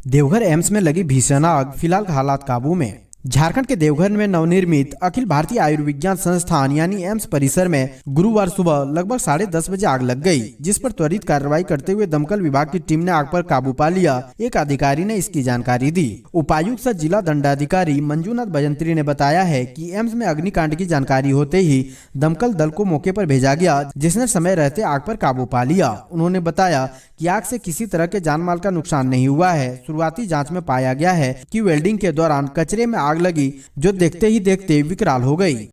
Deoghar AIIMS में लगी भीषण आग, फिलहाल हालात काबू में। झारखंड के देवघर में नवनिर्मित अखिल भारतीय आयुर्विज्ञान संस्थान यानी एम्स परिसर में गुरुवार सुबह लगभग 10:30 बजे आग लग गई, जिस पर त्वरित कार्रवाई करते हुए दमकल विभाग की टीम ने आग पर काबू पा लिया। एक अधिकारी ने इसकी जानकारी दी। उपायुक्त सह जिला दंडाधिकारी मंजूनाथ भजंत्री ने बताया है कि एम्स में अग्निकांड की जानकारी होते ही दमकल दल को मौके पर भेजा गया, जिसने समय रहते आग पर काबू पा लिया। उन्होंने बताया कि आग से किसी तरह के जानमाल का नुकसान नहीं हुआ है। शुरुआती जांच में पाया गया है कि वेल्डिंग के दौरान कचरे में आग लगी, जो देखते ही देखते विकराल हो गई।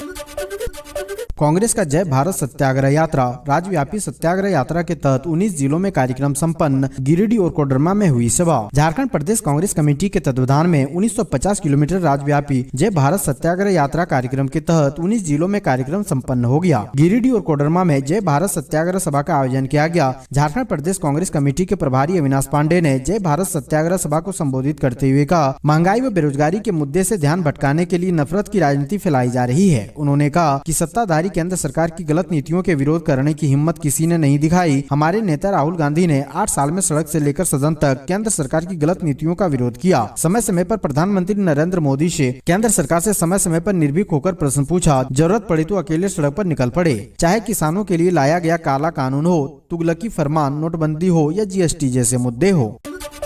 कांग्रेस का जय भारत सत्याग्रह यात्रा राज्यव्यापी सत्याग्रह यात्रा के तहत 19 जिलों में कार्यक्रम संपन्न। गिरिडीह और कोडरमा में हुई सभा। झारखंड प्रदेश कांग्रेस कमेटी के तत्वाधान में 1950 किलोमीटर राज्यव्यापी जय भारत सत्याग्रह यात्रा कार्यक्रम के तहत 19 जिलों में कार्यक्रम संपन्न हो गया। गिरिडीह और कोडरमा में जय भारत सत्याग्रह सभा का आयोजन किया गया। झारखंड प्रदेश कांग्रेस कमेटी के प्रभारी अविनाश पांडे ने जय भारत सत्याग्रह सभा को संबोधित करते हुए कहा, महंगाई व बेरोजगारी के मुद्दे से ध्यान भटकाने के लिए नफरत की राजनीति फैलाई जा रही है। उन्होंने कहा कि सत्ताधारी केंद्र सरकार की गलत नीतियों के विरोध करने की हिम्मत किसी ने नहीं दिखाई। हमारे नेता राहुल गांधी ने 8 साल में सड़क से लेकर सदन तक केंद्र सरकार की गलत नीतियों का विरोध किया। समय समय पर प्रधानमंत्री नरेंद्र मोदी से केंद्र सरकार से समय समय पर निर्भीक होकर प्रश्न पूछा। जरूरत पड़ी तो अकेले सड़क पर निकल पड़े। चाहे किसानों के लिए लाया गया काला कानून हो, तुगलकी फरमान, नोटबंदी हो या जीएसटी जैसे मुद्दे हो।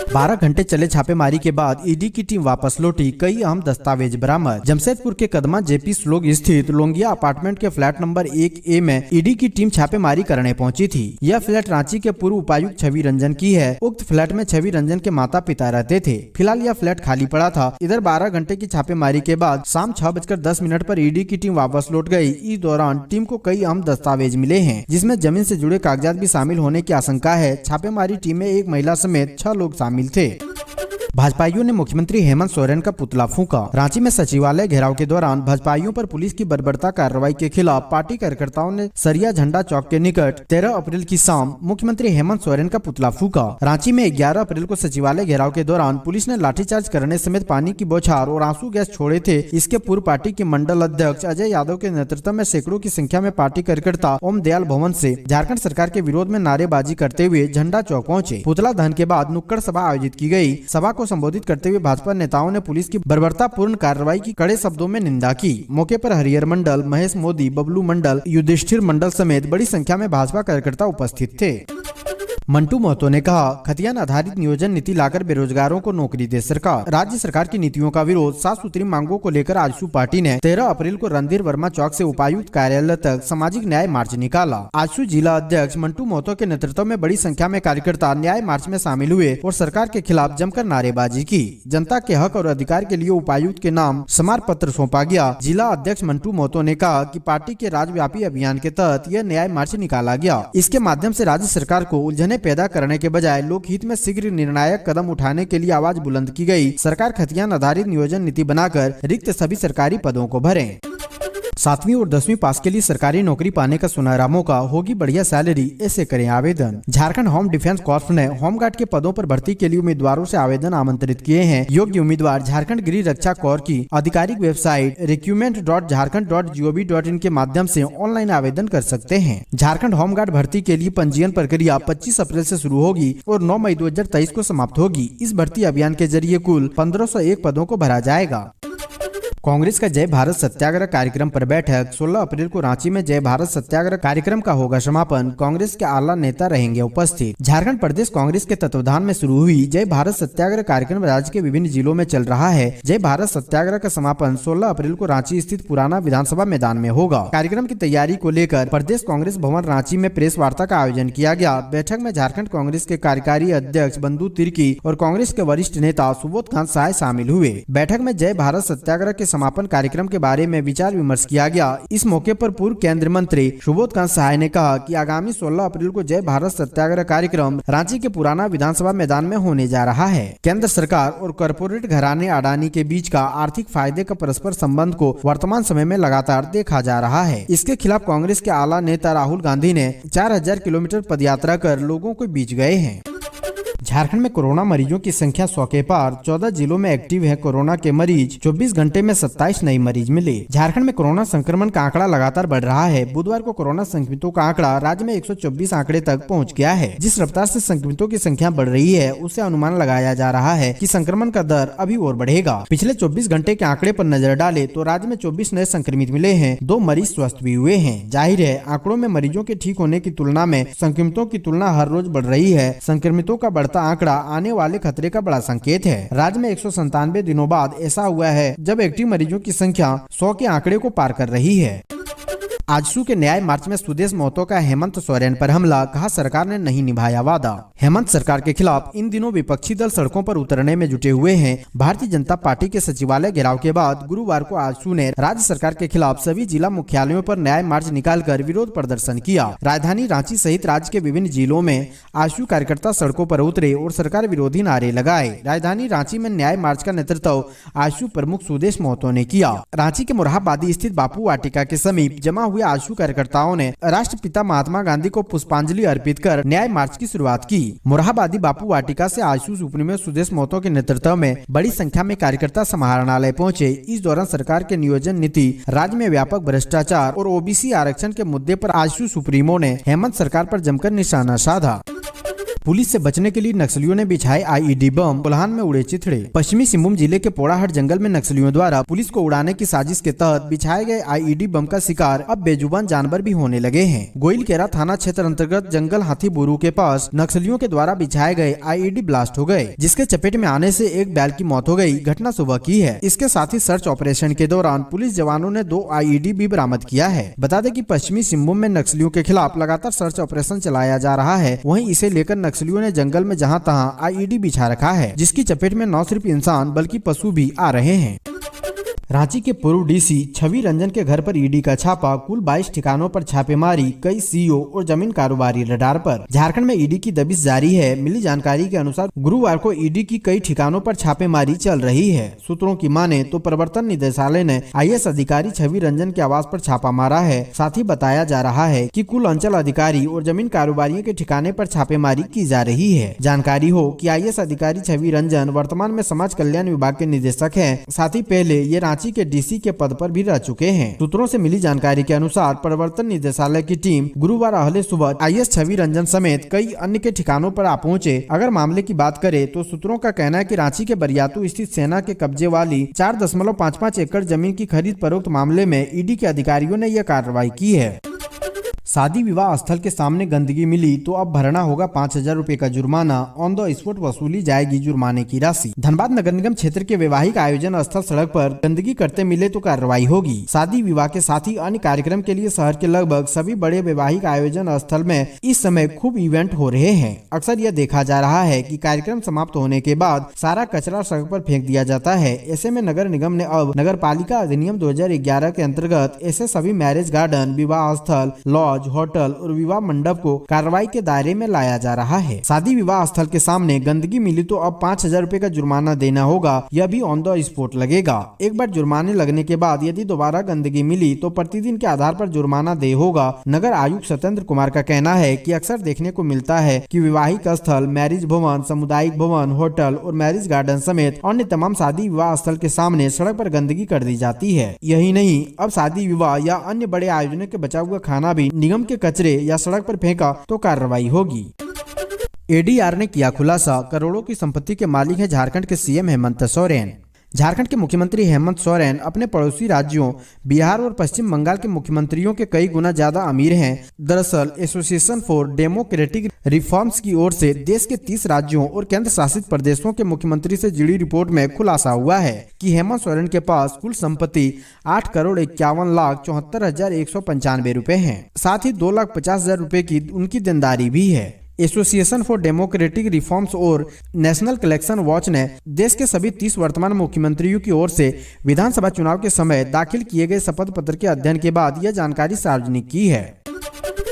12 घंटे चले छापेमारी के बाद ईडी की टीम वापस लौटी। कई अहम दस्तावेज बरामद। जमशेदपुर के कदमा जेपी स्लोग स्थित लोंगिया अपार्टमेंट के फ्लैट नंबर 1A में ईडी की टीम छापेमारी करने पहुंची थी। यह फ्लैट रांची के पूर्व उपायुक्त छवि रंजन की है। उक्त फ्लैट में छवि रंजन के माता पिता रहते थे। फिलहाल यह फ्लैट खाली पड़ा था। इधर 12 घंटे की छापेमारी के बाद शाम 6:10 पर ईडी की टीम वापस लौट गयी। इस दौरान टीम को कई अहम दस्तावेज मिले हैं, जिसमें जमीन से जुड़े कागजात भी शामिल होने की आशंका है। छापेमारी टीम में एक महिला समेत 6 लोग शामिल थे। भाजपाइयों ने मुख्यमंत्री हेमंत सोरेन का पुतला फूंका। रांची में सचिवालय घेराव के दौरान भाजपाइयों पर पुलिस की बर्बरता कार्रवाई के खिलाफ पार्टी कार्यकर्ताओं ने सरिया झंडा चौक के निकट 13 अप्रैल की शाम मुख्यमंत्री हेमंत सोरेन का पुतला फूंका। रांची में 11 अप्रैल को सचिवालय घेराव के दौरान पुलिस ने लाठीचार्ज करने समेत पानी की बौछार और आंसू गैस छोड़े थे। इसके पूर्व पार्टी के मंडल अध्यक्ष अजय यादव के नेतृत्व में सैकड़ों की संख्या में पार्टी कार्यकर्ता ओम दयाल भवन से झारखंड सरकार के विरोध में नारेबाजी करते हुए झंडा चौक पहुंचे। पुतला दहन के बाद नुक्कड़ सभा आयोजित की गयी। सभा को संबोधित करते हुए भाजपा नेताओं ने पुलिस की बर्बरतापूर्ण कार्रवाई की कड़े शब्दों में निंदा की। मौके पर हरिहर मंडल, महेश मोदी, बबलू मंडल, युधिष्ठिर मंडल समेत बड़ी संख्या में भाजपा कार्यकर्ता उपस्थित थे। मंटू महतो ने कहा, खतियान आधारित नियोजन नीति लाकर बेरोजगारों को नौकरी दे सरकार। राज्य सरकार की नीतियों का विरोध 7 सूत्री मांगों को लेकर आजसू पार्टी ने 13 अप्रैल को रणधीर वर्मा चौक से उपायुक्त कार्यालय तक सामाजिक न्याय मार्च निकाला। आजसू जिला अध्यक्ष मंटू महतो के नेतृत्व में बड़ी संख्या में कार्यकर्ता न्याय मार्च में शामिल हुए और सरकार के खिलाफ जमकर नारेबाजी की। जनता के हक और अधिकार के लिए उपायुक्त के नाम स्मार पत्र सौंपा गया। जिला अध्यक्ष मंटू महतो ने कहा कि पार्टी के राज्यव्यापी अभियान के तहत यह न्याय मार्च निकाला गया। इसके माध्यम से राज्य सरकार को उलझने पैदा करने के बजाय लोकहित में शीघ्र निर्णायक कदम उठाने के लिए आवाज बुलंद की गई। सरकार खतियान आधारित नियोजन नीति बनाकर रिक्त सभी सरकारी पदों को भरे। 7वीं और 10वीं पास के लिए सरकारी नौकरी पाने का सुनहरा मौका, होगी बढ़िया सैलरी, ऐसे करें आवेदन। झारखंड होम डिफेंस कॉर्प्स ने होमगार्ड के पदों पर भर्ती के लिए उम्मीदवारों से आवेदन आमंत्रित किए हैं। योग्य उम्मीदवार झारखंड गृह रक्षा कोर की आधिकारिक वेबसाइट recruitment.jharkhand.gov.in के माध्यम से ऑनलाइन आवेदन कर सकते हैं। झारखंड होमगार्ड भर्ती के लिए पंजीयन प्रक्रिया 25 अप्रैल से शुरू होगी और 9 मई 2023 को समाप्त होगी। इस भर्ती अभियान के जरिए कुल 1501 पदों को भरा जाएगा। कांग्रेस का जय भारत सत्याग्रह कार्यक्रम पर बैठक। 16 अप्रैल को रांची में जय भारत सत्याग्रह कार्यक्रम का होगा समापन। कांग्रेस के आला नेता रहेंगे उपस्थित। झारखंड प्रदेश कांग्रेस के तत्वाधान में शुरू हुई जय भारत सत्याग्रह कार्यक्रम राज्य के विभिन्न जिलों में चल रहा है। जय भारत सत्याग्रह का समापन 16 अप्रैल को रांची स्थित पुराना विधानसभा मैदान में होगा। कार्यक्रम की तैयारी को लेकर प्रदेश कांग्रेस भवन रांची में प्रेस वार्ता का आयोजन किया गया। बैठक में झारखंड कांग्रेस के कार्यकारी अध्यक्ष बंधु तिर्की और कांग्रेस के वरिष्ठ नेता सुबोध कांत सहाय शामिल हुए। बैठक में जय भारत सत्याग्रह के समापन कार्यक्रम के बारे में विचार विमर्श किया गया। इस मौके पर पूर्व केंद्रीय मंत्री सुबोध कांत सहाय ने कहा कि आगामी 16 अप्रैल को जय भारत सत्याग्रह कार्यक्रम रांची के पुराना विधानसभा मैदान में होने जा रहा है। केंद्र सरकार और कॉरपोरेट घराने अडानी के बीच का आर्थिक फायदे का परस्पर संबंध को वर्तमान समय में लगातार देखा जा रहा है। इसके खिलाफ कांग्रेस के आला नेता राहुल गांधी ने 4000 किलोमीटर पदयात्रा कर लोगों के बीच गए हैं। झारखंड में कोरोना मरीजों की संख्या 100 के पार। 14 जिलों में एक्टिव है कोरोना के मरीज। 24 घंटे में 27 नए मरीज मिले। झारखंड में कोरोना संक्रमण का आंकड़ा लगातार बढ़ रहा है। बुधवार को कोरोना संक्रमितों का आंकड़ा राज्य में 124 आंकड़े तक पहुंच गया है। जिस रफ्तार से संक्रमितों की संख्या बढ़ रही है, उससे अनुमान लगाया जा रहा है कि संक्रमण का दर अभी और बढ़ेगा। पिछले 24 घंटे के आंकड़े पर नजर डाले तो राज्य में 24 नए संक्रमित मिले हैं। 2 मरीज स्वस्थ भी हुए हैं। जाहिर है, आंकड़ों में मरीजों के ठीक होने की तुलना में संक्रमितों की तुलना हर रोज बढ़ रही है। संक्रमितों का बढ़ता आंकड़ा आने वाले खतरे का बड़ा संकेत है। राज्य में 197 दिनों बाद ऐसा हुआ है जब एक्टिव मरीजों की संख्या 100 के आंकड़े को पार कर रही है। आजसू के न्याय मार्च में सुदेश महतो का हेमंत सोरेन पर हमला, कहा सरकार ने नहीं निभाया वादा। हेमंत सरकार के खिलाफ इन दिनों विपक्षी दल सड़कों पर उतरने में जुटे हुए हैं। भारतीय जनता पार्टी के सचिवालय घेराव के बाद गुरुवार को आजसू ने राज्य सरकार के खिलाफ सभी जिला मुख्यालयों पर न्याय मार्च निकालकर विरोध प्रदर्शन किया। राजधानी रांची सहित राज्य के विभिन्न जिलों में आजसू कार्यकर्ता सड़कों पर उतरे और सरकार विरोधी नारे लगाए। राजधानी रांची में न्याय मार्च का नेतृत्व आजसू प्रमुख सुदेश महतो ने किया। रांची के मोरहाबादी स्थित बापू वाटिका के समीप जमा आजसू कार्यकर्ताओं ने राष्ट्रपिता महात्मा गांधी को पुष्पांजलि अर्पित कर न्याय मार्च की शुरुआत की। मोरहाबादी बापू वाटिका से आजसू सुप्रीमो सुदेश महतो के नेतृत्व में बड़ी संख्या में कार्यकर्ता समाहरणालय पहुंचे। इस दौरान सरकार के नियोजन नीति, राज्य में व्यापक भ्रष्टाचार और ओबीसी आरक्षण के मुद्दे पर आजसू सुप्रीमो ने हेमंत सरकार पर जमकर निशाना साधा। पुलिस से बचने के लिए नक्सलियों ने बिछाए आईईडी बम, कोल्हान में उड़े चिथड़े। पश्चिमी सिंहभूम जिले के पोड़ाहाट जंगल में नक्सलियों द्वारा पुलिस को उड़ाने की साजिश के तहत बिछाए गए आईईडी बम का शिकार अब बेजुबान जानवर भी होने लगे हैं। गोइलकेरा थाना क्षेत्र अंतर्गत जंगल हाथी बुरू के पास नक्सलियों के द्वारा बिछाए गए आईईडी ब्लास्ट हो गए, जिसके चपेट में आने से एक बैल की मौत हो गई। घटना सुबह की है। इसके साथ ही सर्च ऑपरेशन के दौरान पुलिस जवानों ने 2 आईईडी भी बरामद किया है। बता दें कि पश्चिमी सिंहभूम में नक्सलियों के खिलाफ लगातार सर्च ऑपरेशन चलाया जा रहा है। वहीं इसे लेकर नक्सलियों ने जंगल में जहां तहां आईईडी बिछा रखा है, जिसकी चपेट में न सिर्फ इंसान बल्कि पशु भी आ रहे हैं। रांची के पूर्व डीसी छवि रंजन के घर पर ईडी का छापा, कुल 22 ठिकानों पर छापेमारी, कई सीईओ और जमीन कारोबारी रडार पर। झारखंड में ईडी की दबिश जारी है। मिली जानकारी के अनुसार गुरुवार को ईडी की कई ठिकानों पर छापेमारी चल रही है। सूत्रों की माने तो प्रवर्तन निदेशालय ने आईएएस अधिकारी छवि रंजन के आवास पर छापा मारा है। साथ ही बताया जा रहा है कि कुल अंचल अधिकारी और जमीन कारोबारियों के ठिकाने पर छापेमारी की जा रही है। जानकारी हो कि आईएएस अधिकारी छवि रंजन वर्तमान में समाज कल्याण विभाग के निदेशक है। साथ ही पहले ये रांची के डीसी के पद पर भी रह चुके हैं। सूत्रों से मिली जानकारी के अनुसार प्रवर्तन निदेशालय की टीम गुरुवार अहले सुबह आईएएस छवि रंजन समेत कई अन्य के ठिकानों पर आ पहुंचे। अगर मामले की बात करें तो सूत्रों का कहना है कि रांची के बरियातू स्थित सेना के कब्जे वाली 4.55 एकड़ जमीन की खरीद फरोख्त मामले में ईडी के अधिकारियों ने यह कार्रवाई की है। शादी विवाह स्थल के सामने गंदगी मिली तो अब भरना होगा 5,000 रुपए का जुर्माना। ऑन द स्पॉट वसूली जाएगी जुर्माने की राशि। धनबाद नगर निगम क्षेत्र के वैवाहिक आयोजन स्थल सड़क पर गंदगी करते मिले तो कार्रवाई होगी। शादी विवाह के साथ ही अन्य कार्यक्रम के लिए शहर के लगभग सभी बड़े वैवाहिक आयोजन स्थल में इस समय खूब इवेंट हो रहे हैं। अक्सर यह देखा जा रहा है कि कार्यक्रम समाप्त होने के बाद सारा कचरा सड़क पर फेंक दिया जाता है। ऐसे में नगर निगम ने अब नगर पालिका अधिनियम 2011 के अंतर्गत ऐसे सभी मैरिज गार्डन, विवाह स्थल, लॉज, होटल और विवाह मंडप को कार्रवाई के दायरे में लाया जा रहा है। शादी विवाह स्थल के सामने गंदगी मिली तो अब 5,000 रुपए का जुर्माना देना होगा। यह भी ऑन द स्पॉट लगेगा। एक बार जुर्माने लगने के बाद यदि दोबारा गंदगी मिली तो प्रतिदिन के आधार पर जुर्माना दे होगा। नगर आयुक्त सत्येंद्र कुमार का कहना है कि अक्सर देखने को मिलता है कि विवाहिक स्थल, मैरिज भवन, सामुदायिक भवन, होटल और मैरिज गार्डन समेत अन्य तमाम शादी विवाह स्थल के सामने सड़क पर गंदगी कर दी जाती है। यही नहीं, अब शादी विवाह या अन्य बड़े आयोजनों के बचा हुआ खाना भी निगम के कचरे या सड़क पर फेंका तो कार्रवाई होगी। एडीआर ने किया खुलासा, करोड़ों की संपत्ति के मालिक है झारखंड के सीएम हेमंत सोरेन। झारखंड के मुख्यमंत्री हेमंत सोरेन अपने पड़ोसी राज्यों बिहार और पश्चिम बंगाल के मुख्यमंत्रियों के कई गुना ज्यादा अमीर हैं। दरअसल एसोसिएशन फॉर डेमोक्रेटिक रिफॉर्म्स की ओर से देश के 30 राज्यों और केंद्र शासित प्रदेशों के मुख्यमंत्री से जुड़ी रिपोर्ट में खुलासा हुआ है कि हेमंत सोरेन के पास कुल संपत्ति 8,51,74,195 रुपए है। साथ ही 2,50,000 रुपए की उनकी देनदारी भी है। एसोसिएशन फॉर डेमोक्रेटिक रिफॉर्म्स और नेशनल कलेक्शन वॉच ने देश के सभी 30 वर्तमान मुख्यमंत्रियों की ओर से विधानसभा चुनाव के समय दाखिल किए गए शपथ पत्र के अध्ययन के बाद यह जानकारी सार्वजनिक की है।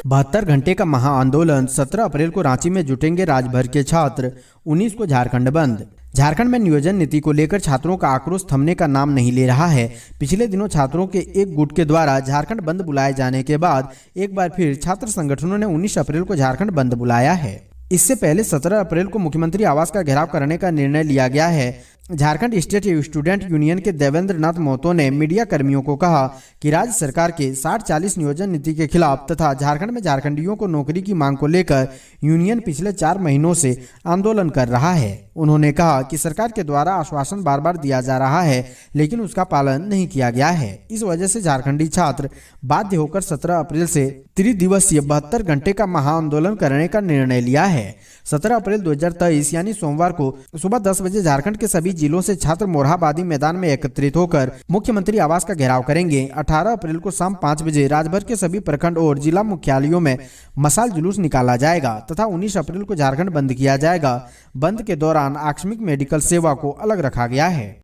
72 घंटे का महाआंदोलन, 17 अप्रैल को रांची में जुटेंगे राज्यभर के छात्र, 19 को झारखंड बंद। झारखंड में नियोजन नीति को लेकर छात्रों का आक्रोश थमने का नाम नहीं ले रहा है। पिछले दिनों छात्रों के एक गुट के द्वारा झारखंड बंद बुलाए जाने के बाद एक बार फिर छात्र संगठनों ने 19 अप्रैल को झारखंड बंद बुलाया है। इससे पहले 17 अप्रैल को मुख्यमंत्री आवास का घेराव करने का निर्णय लिया गया है। झारखंड स्टेट स्टूडेंट यूनियन के देवेंद्र नाथ महतो ने मीडिया कर्मियों को कहा कि राज्य सरकार के 60-40 नियोजन नीति के खिलाफ तथा झारखंड में झारखंडियों को नौकरी की मांग को लेकर यूनियन पिछले 4 महीनों से आंदोलन कर रहा है। उन्होंने कहा कि सरकार के द्वारा आश्वासन बार बार दिया जा रहा है, लेकिन उसका पालन नहीं किया गया है। इस वजह से झारखंडी छात्र बाध्य होकर 17 अप्रैल से त्रिदिवसीय 72 घंटे का महाआंदोलन करने का निर्णय लिया है। 17 अप्रैल 2023 यानी सोमवार को सुबह 10 बजे झारखंड के सभी जिलों से छात्र मोरहाबादी मैदान में एकत्रित होकर मुख्यमंत्री आवास का घेराव करेंगे। 18 अप्रैल को शाम 5 बजे राज्यभर के सभी प्रखंड और जिला मुख्यालयों में मशाल जुलूस निकाला जाएगा तथा 19 अप्रैल को झारखंड बंद किया जाएगा। बंद के दौरान आकस्मिक मेडिकल सेवा को अलग रखा गया है।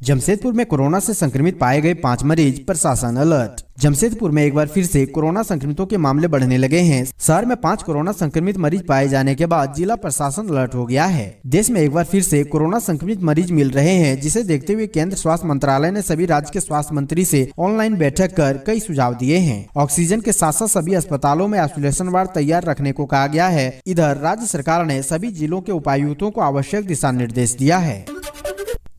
जमशेदपुर में कोरोना से संक्रमित पाए गए 5 मरीज, प्रशासन अलर्ट। जमशेदपुर में एक बार फिर से कोरोना संक्रमितों के मामले बढ़ने लगे हैं। शहर में 5 कोरोना संक्रमित मरीज पाए जाने के बाद जिला प्रशासन अलर्ट हो गया है। देश में एक बार फिर से कोरोना संक्रमित मरीज मिल रहे हैं, जिसे देखते हुए केंद्र स्वास्थ्य मंत्रालय ने सभी राज्य के स्वास्थ्य मंत्री से ऑनलाइन बैठक कर कई सुझाव दिए हैं। ऑक्सीजन के साथ साथ सभी अस्पतालों में आइसोलेशन वार्ड तैयार रखने को कहा गया है। इधर राज्य सरकार ने सभी जिलों के उपायुक्तों को आवश्यक दिशा निर्देश दिया है।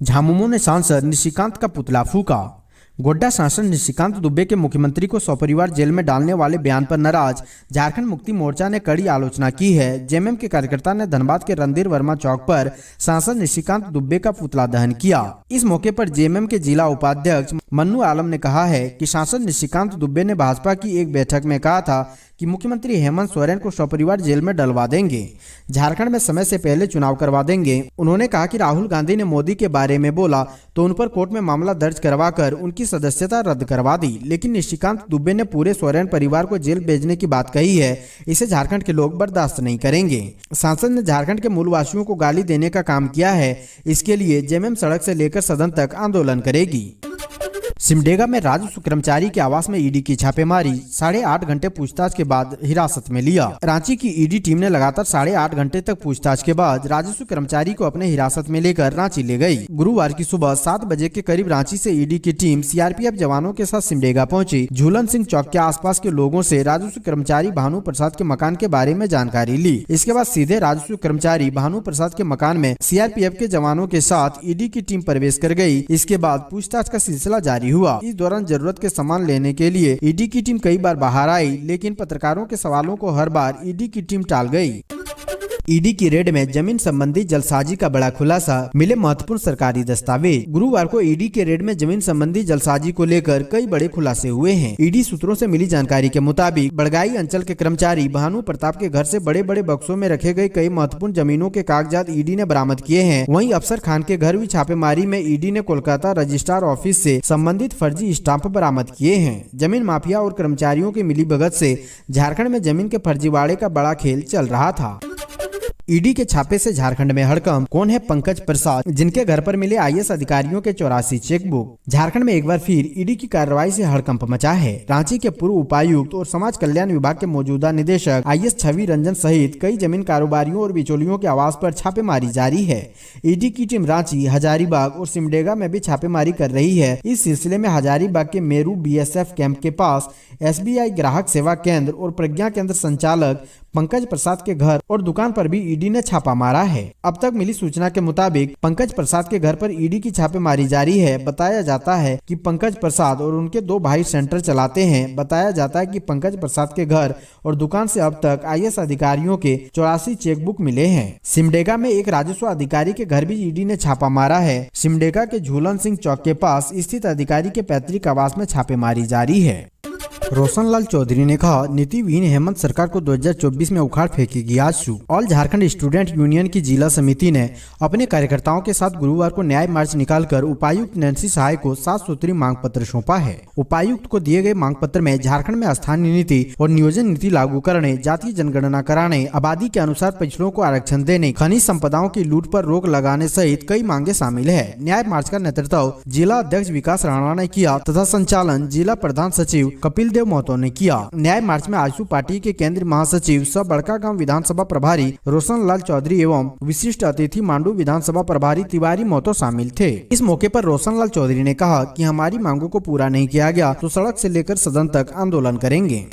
झामुमो ने सांसद निशिकांत का पुतला फूका। गोड्डा सांसद निशिकांत दुबे के मुख्यमंत्री को सपरिवार जेल में डालने वाले बयान पर नाराज झारखंड मुक्ति मोर्चा ने कड़ी आलोचना की है। जेएमएम के कार्यकर्ता ने धनबाद के रणधीर वर्मा चौक पर सांसद निशिकांत दुबे का पुतला दहन किया। इस मौके पर जेएमएम के जिला उपाध्यक्ष मन्नू आलम ने कहा है कि सांसद निशिकांत दुबे ने भाजपा की एक बैठक में कहा था कि मुख्यमंत्री हेमंत सोरेन को सपरिवार जेल में डलवा देंगे, झारखंड में समय से पहले चुनाव करवा देंगे। उन्होंने कहा कि राहुल गांधी ने मोदी के बारे में बोला तो उन पर कोर्ट में मामला दर्ज करवाकर उनकी सदस्यता रद्द करवा दी, लेकिन निशिकांत दुबे ने पूरे सोरेन परिवार को जेल भेजने की बात कही है। इसे झारखंड के लोग बर्दाश्त नहीं करेंगे। सांसद ने झारखंड के मूलवासियों को गाली देने का काम किया है। इसके लिए जेएमएम सड़क से लेकर सदन तक आंदोलन करेगी। सिमडेगा में राजस्व कर्मचारी के आवास में ईडी की छापेमारी, 8.5 घंटे पूछताछ के बाद हिरासत में लिया। रांची की ईडी टीम ने लगातार 8.5 घंटे तक पूछताछ के बाद राजस्व कर्मचारी को अपने हिरासत में लेकर रांची ले गई। गुरुवार की सुबह 7 बजे के करीब रांची से ईडी की टीम सीआरपीएफ जवानों के साथ सिमडेगा पहुंची। झूलन सिंह चौक के आसपास के लोगों से राजस्व कर्मचारी भानु प्रसाद के मकान के बारे में जानकारी ली। इसके बाद सीधे राजस्व कर्मचारी भानु प्रसाद के मकान में सीआरपीएफ के जवानों के साथ ईडी की टीम प्रवेश कर गयी। इसके बाद पूछताछ का सिलसिला जारी हुआ। इस दौरान जरूरत के सामान लेने के लिए ईडी की टीम कई बार बाहर आई, लेकिन पत्रकारों के सवालों को हर बार ईडी की टीम टाल गई। ईडी की रेड में जमीन संबंधी जलसाजी का बड़ा खुलासा, मिले महत्वपूर्ण सरकारी दस्तावेज। गुरुवार को ईडी के रेड में जमीन संबंधी जलसाजी को लेकर कई बड़े खुलासे हुए हैं। ईडी सूत्रों से मिली जानकारी के मुताबिक बड़गाई अंचल के कर्मचारी भानु प्रताप के घर से बड़े बड़े बक्सों में रखे गए कई महत्वपूर्ण जमीनों के कागजात ईडी ने बरामद किए हैं। वहीं अफसर खान के घर हुई छापेमारी में ईडी ने कोलकाता रजिस्ट्रार ऑफिस से संबंधित फर्जी स्टाम्प बरामद किए हैं। जमीन माफिया और कर्मचारियों की मिलीभगत से झारखंड में जमीन के फर्जीवाड़े का बड़ा खेल चल रहा था। ईडी के छापे से झारखंड में हड़कंप, कौन है पंकज प्रसाद, जिनके घर पर मिले आईएएस अधिकारियों के 84 चेकबुक। झारखंड में एक बार फिर ईडी की कार्रवाई से हड़कंप मचा है। रांची के पूर्व उपायुक्त और समाज कल्याण विभाग के मौजूदा निदेशक आईएएस छवि रंजन सहित कई जमीन कारोबारियों और बिचौलियों के आवास पर छापेमारी जारी है। ईडी की टीम रांची, हजारीबाग और सिमडेगा में भी छापेमारी कर रही है। इस सिलसिले में हजारीबाग के मेरू बीएसएफ कैंप के पास एसबीआई ग्राहक सेवा केंद्र और प्रज्ञा केंद्र संचालक पंकज प्रसाद के घर और दुकान पर भी ईडी ने छापा मारा है। अब तक मिली सूचना के मुताबिक पंकज प्रसाद के घर पर ईडी की छापेमारी जारी है। बताया जाता है कि पंकज प्रसाद और उनके 2 भाई सेंटर चलाते हैं। बताया जाता है कि पंकज प्रसाद के घर और दुकान से अब तक आईएएस अधिकारियों के 84 चेकबुक मिले हैं। सिमडेगा में एक राजस्व अधिकारी के घर भी ईडी ने छापा मारा है। सिमडेगा के झूलन सिंह चौक के पास स्थित अधिकारी के पैतृक आवास में छापेमारी जारी है। रोशनलाल चौधरी ने कहा, नीति विहीन हेमंत सरकार को 2024 में उखाड़ फेंकेगी AJSU. All Jharkhand student union की जिला समिति ने अपने कार्यकर्ताओं के साथ गुरुवार को न्याय मार्च निकालकर उपायुक्त नैन्सी सहाय को 7 सूत्री मांग पत्र सौंपा है। उपायुक्त को दिए गए मांग पत्र में झारखंड में स्थानीय नीति और नियोजन नीति लागू करने, जातीय जनगणना कराने, आबादी के अनुसार पिछड़ों को आरक्षण देने, खनिज संपदाओं की लूट पर रोक लगाने सहित कई मांगे शामिल है। न्याय मार्च का नेतृत्व जिला अध्यक्ष विकास राणा ने किया तथा संचालन जिला प्रधान सचिव कपिल महतो ने किया। न्याय मार्च में आजसू पार्टी के केंद्रीय महासचिव सह बड़कागांव विधानसभा प्रभारी रोशनलाल चौधरी एवं विशिष्ट अतिथि मांडू विधानसभा प्रभारी तिवारी महतो शामिल थे। इस मौके पर रोशनलाल चौधरी ने कहा कि हमारी मांगों को पूरा नहीं किया गया तो सड़क से लेकर सदन तक आंदोलन करेंगे।